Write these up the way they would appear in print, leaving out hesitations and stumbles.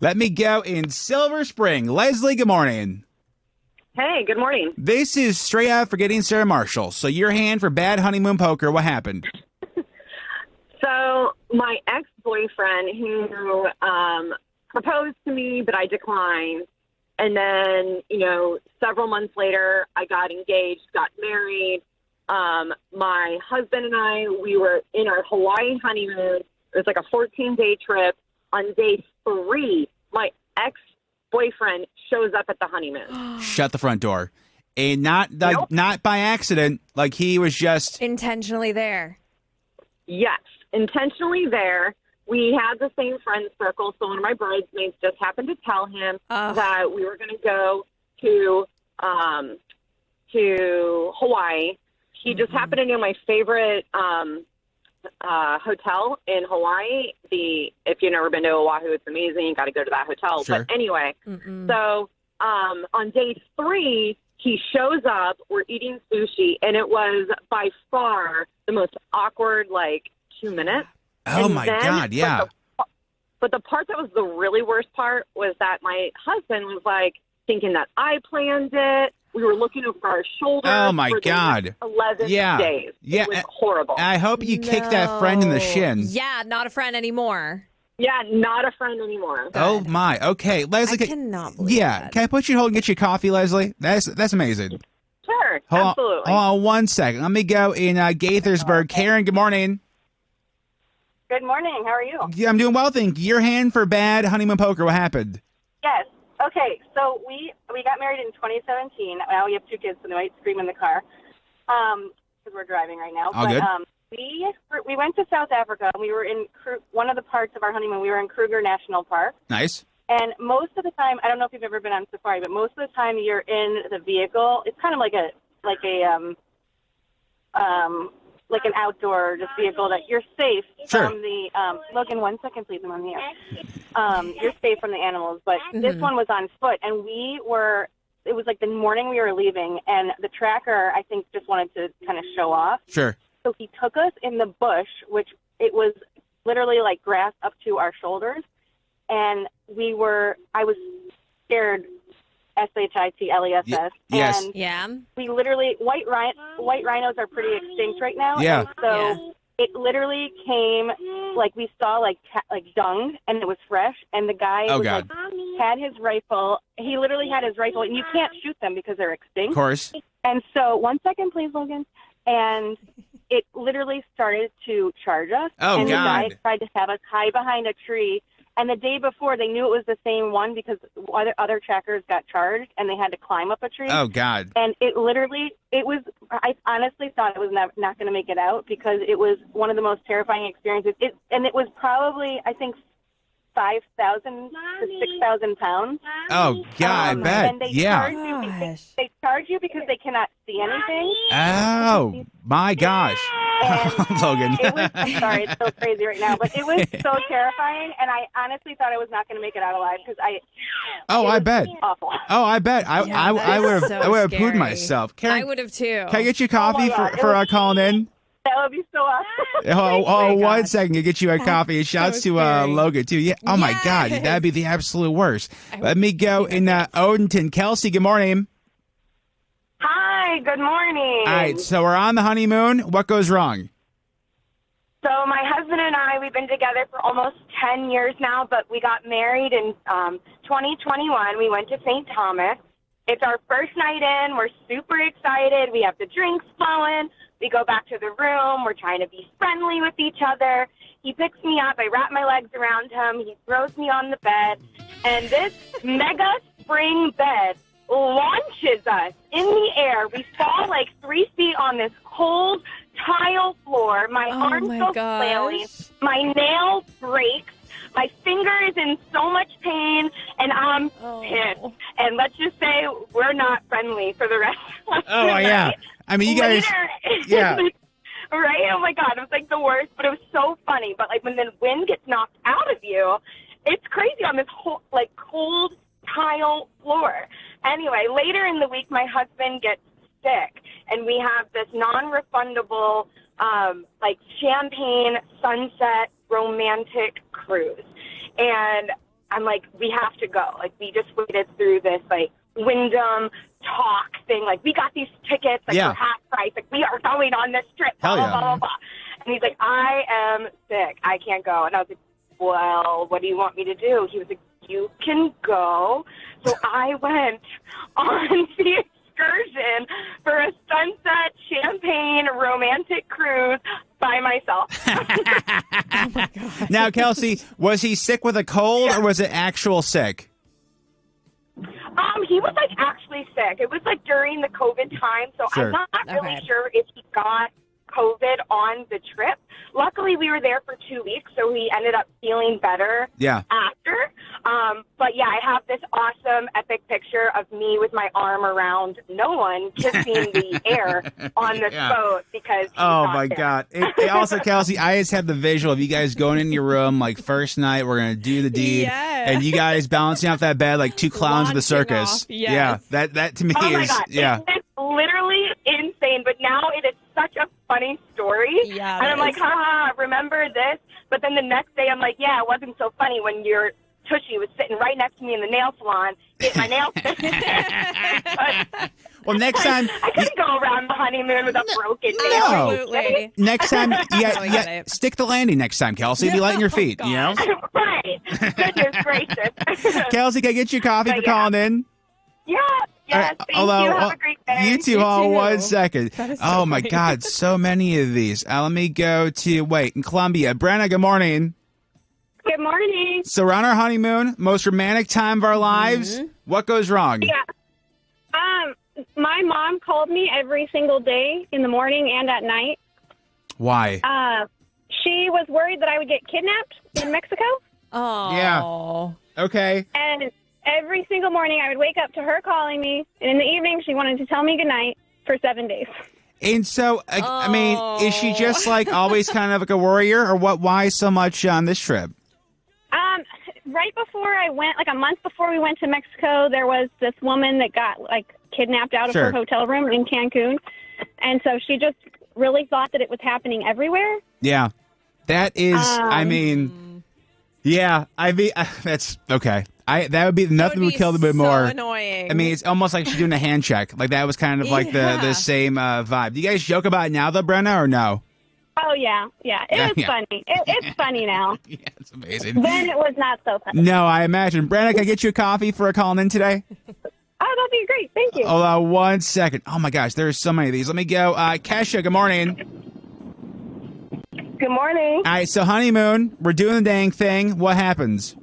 Let me go in Silver Spring. Leslie, good morning. Hey, good morning. This is straight out Forgetting Sarah Marshall. So your hand for bad honeymoon poker. What happened? So my ex-boyfriend who proposed to me, but I declined. And then, several months later, I got engaged, got married. My husband and I, we were in our Hawaii honeymoon. It was like a 14-day trip. On day 3, my ex-boyfriend shows up at the honeymoon. Shut the front door. And not Nope. not by accident. Like he was just Intentionally there. Yes, intentionally there. We had the same friend circle, so one of my bridesmaids just happened to tell him that we were going to go to Hawaii. He just happened to know my favorite hotel in Hawaii. If you've never been to Oahu, it's amazing. You got to go to that hotel. Sure. But anyway, so on day 3, he shows up. We're eating sushi, and it was by far the most awkward 2 minutes. oh And my then, God, yeah. But the part that was the really worst part was that my husband was thinking that I planned it. We were looking over our shoulders. Oh, my for the God. next 11 Yeah. days. Yeah. It was horrible. I hope you kicked that friend in the shin. Yeah, not a friend anymore. Yeah, not a friend anymore. Oh my. Okay, Leslie. I cannot believe that. Can I put you on hold and get you coffee, Leslie? That's amazing. Sure, Hold absolutely. on 1 second. Let me go in Gaithersburg. Karen, good morning. Good morning. How are you? Yeah, I'm doing well, thank you. Your hand for bad honeymoon poker. What happened? Yes. Okay. So we got married in 2017. Now we have 2 kids, so they might scream in the car because we're driving right now. All good. We went to South Africa. And we were in one of the parts of our honeymoon. We were in Kruger National Park. Nice. And most of the time, I don't know if you've ever been on safari, but most of the time you're in the vehicle. It's kind of like an outdoor just vehicle that you're safe Sure. from the Logan, 1 second please, I'm on the air. You're safe from the animals, but this one was on foot, and it was like the morning we were leaving, and the tracker I think just wanted to kind of show off. Sure. So he took us in the bush, which it was literally like grass up to our shoulders, and I was scared, SHITLESS. Yes. And Yeah. we literally, white rhinos are pretty extinct right now. Yeah. And so it literally came, we saw dung, and it was fresh, and the guy had his rifle. He literally had his rifle, and you can't shoot them because they're extinct. Of course. And so, 1 second please, Logan. And it literally started to charge us. Oh, and God. the guy tried to have us hide behind a tree. And the day before, they knew it was the same one because other trackers got charged, and they had to climb up a tree. Oh, God. And I honestly thought it was not going to make it out because it was one of the most terrifying experiences. And it was probably, I think, 5,000 to 6,000 pounds. Oh, God, I bet. And they charge you because they cannot see anything. Oh, my gosh. And Logan. it was, sorry, it's so crazy right now, but it was so terrifying, and I honestly thought I was not going to make it out alive because I bet. Awful. Oh, I bet. I would have pooed scary. myself. Karen, I would have too. can I get you coffee God, for calling in? That would be so awesome. Oh, my 1 God. second to get you a coffee. Shouts to scary. Logan, too. Yeah. Oh, my God. Yes. That'd be the absolute worst. Let me go in Odenton. Kelsey, good morning. Hi, good morning. All right, so we're on the honeymoon. What goes wrong? So my husband and I, we've been together for almost 10 years now, but we got married in 2021. We went to St. Thomas. It's our first night in. We're super excited. We have the drinks flowing. We go back to the room. We're trying to be friendly with each other. He picks me up. I wrap my legs around him. He throws me on the bed. And this mega spring bed launches us in the air. We fall 3 feet on this cold tile floor. My arms go flailing. My nail breaks. My finger is in so much pain, and I'm pissed. And let's just say we're not friendly for the rest of the night. Yeah. I mean, you guys. Yeah. Right? Oh, my God. It was the worst, but it was so funny. But, when the wind gets knocked out of you, it's crazy on this whole, cold tile floor. Anyway, later in the week, my husband gets sick, and we have this non-refundable, champagne sunset romantic cruise. And I'm like, we have to go. Like, we just waited through this, like, Wyndham talk thing. Like, we got these tickets, like, for half price. Like, we are going on this trip, blah, blah, blah, blah, blah. And he's like, I am sick. I can't go. And I was like, well, what do you want me to do? He was like, you can go. So I went on the excursion for a sunset champagne romantic cruise by myself. Oh my God. Now, Kelsey, was he sick with a cold or was it actual sick? He was like actually sick. It was like during the COVID time, so Sure. I'm not really sure if he got COVID on the trip. Luckily, we were there for 2 weeks, so he ended up feeling better after. But yeah, I have this awesome, epic picture of me with my arm around no one kissing the air on this boat because he's not there. God. It also, Kelsey, I just have the visual of you guys going in your room, like, first night, we're going to do the deed, and you guys balancing off that bed like two clowns of the circus. Yes. Yeah, that to me Oh my is, God. It's literally insane, but now it is such a funny story. Yeah, and I'm like, haha, remember this? But then the next day I'm like, yeah, it wasn't so funny when your Tushy was sitting right next to me in the nail salon, getting my nails finished. Well, next time... I couldn't go around the honeymoon with a broken nail. Absolutely. Next time, stick the landing next time, Kelsey. Be light on your feet, you know? Right. Goodness gracious. Kelsey, can I get you coffee for calling in? Yeah. Yes, thank you. Have a great day. You too. Hold on 1 second. That is Oh, so my funny. God. So many of these. Let me go to, in Columbia. Brenna, good morning. Good morning. So we're on our honeymoon, most romantic time of our lives. What goes wrong? Yeah. My mom called me every single day in the morning and at night. Why? She was worried that I would get kidnapped in Mexico. Oh. Yeah. Okay. And every single morning I would wake up to her calling me. And in the evening, she wanted to tell me goodnight for 7 days. And so, I mean, is she just like always kind of like a worrier or what? Why so much on this trip? Right before I went, like a month before we went to Mexico, there was this woman that got like kidnapped out of her hotel room in Cancun. And so she just really thought that it was happening everywhere. Yeah. That is, I mean, that's okay. That would be nothing would kill a bit more. Annoying. I mean, it's almost like she's doing a hand check. Like that was kind of like the same vibe. Do you guys joke about it now, though, Brenna, or no? Oh, yeah. It was funny. It's funny now. Yeah, it's amazing. Then it was not so funny. No, I imagine. Brenna, can I get you a coffee for a calling in today? Oh, that'd be great. Thank you. Hold on 1 second. Oh, my gosh, there's so many of these. Let me go. Kesha, good morning. Good morning. All right, so honeymoon. We're doing the dang thing. What happens?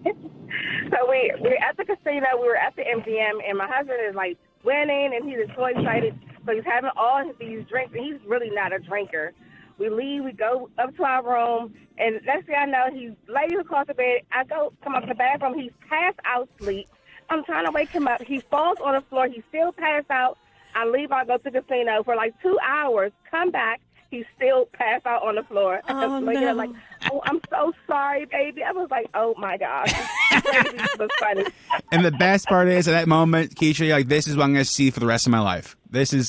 So we were at the casino. We were at the MGM, and my husband is like winning, and he's so excited. So he's having all these drinks, and he's really not a drinker. We leave. We go up to our room, and next thing I know, he lays across the bed. I go come up to the bathroom. He's passed out asleep. I'm trying to wake him up. He falls on the floor. He's still passed out. I leave. I go to the casino for like 2 hours. Come back. He's still passed out on the floor. Oh, Waking no. up like, oh, I'm so sorry, baby. I was like, oh, my gosh. It was funny. And the best part is, at that moment, Keisha, you're like, this is what I'm going to see for the rest of my life. This is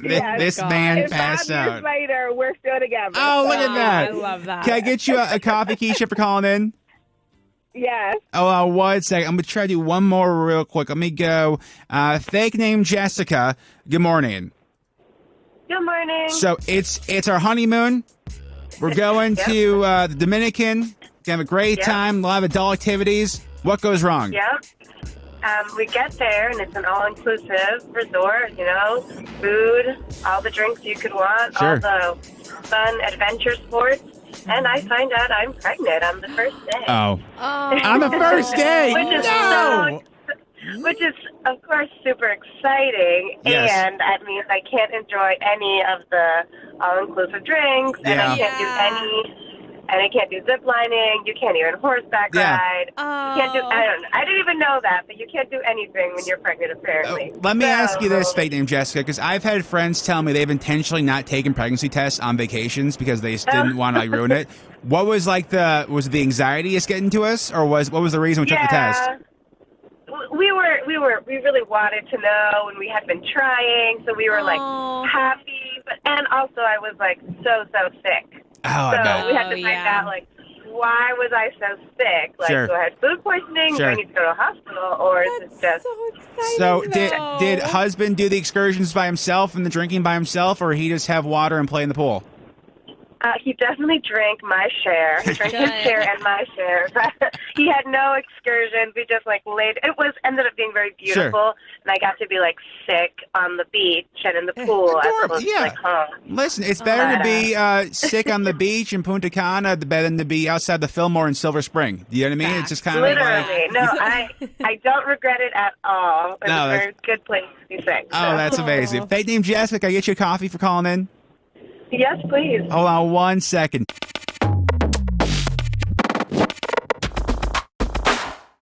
this man And 5 passed years out. later, we're still together. Oh, look at that. I love that. Can I get you a coffee, Keisha, for calling in? Yes. Oh, 1 second. I'm going to try to do one more real quick. Let me go. Fake name Jessica. Good morning. Good morning. So it's our honeymoon. We're going to the Dominican. Gonna have a great time. A lot of adult activities. What goes wrong? Yep. We get there, and it's an all-inclusive resort, you know, food, all the drinks you could want, Sure. all the fun adventure sports, and I find out I'm pregnant on the first day. Oh. On the first day? Which is, of course, super exciting, Yes. and that means I can't enjoy any of the all-inclusive drinks, and I can't do I can't do zip lining. You can't even horseback ride. Oh. You can't do. I didn't even know that, but you can't do anything when you're pregnant, apparently. Let me ask you this, fake name Jessica, because I've had friends tell me they've intentionally not taken pregnancy tests on vacations because they just didn't want to ruin it. What was was it the anxiety just getting to us, or what was the reason we took the test? We really wanted to know, and we had been trying, so we were like happy, and also I was like so sick. Oh, I bet. So we had to find out like why was I so sick? Like, Sure. do I have food poisoning? Sure. Do I need to go to a hospital? Or is it just... So exciting. So though. did husband do the excursions by himself and the drinking by himself, or he just have water and play in the pool? He definitely drank my share. He drank his Good. share and my share. But he had no excursions. We just laid. Ended up being very beautiful, and I got to be sick on the beach and in the pool as Adorable, opposed yeah. to home. Listen, it's better to be sick on the beach in Punta Cana than to be outside the Fillmore in Silver Spring. You know what I mean? It's just kind of Literally, no, I don't regret it at all. It No, was a very good place to be sick. Oh, that's amazing. Fake name Jessica, can I get you a coffee for calling in? Yes, please. Hold on 1 second.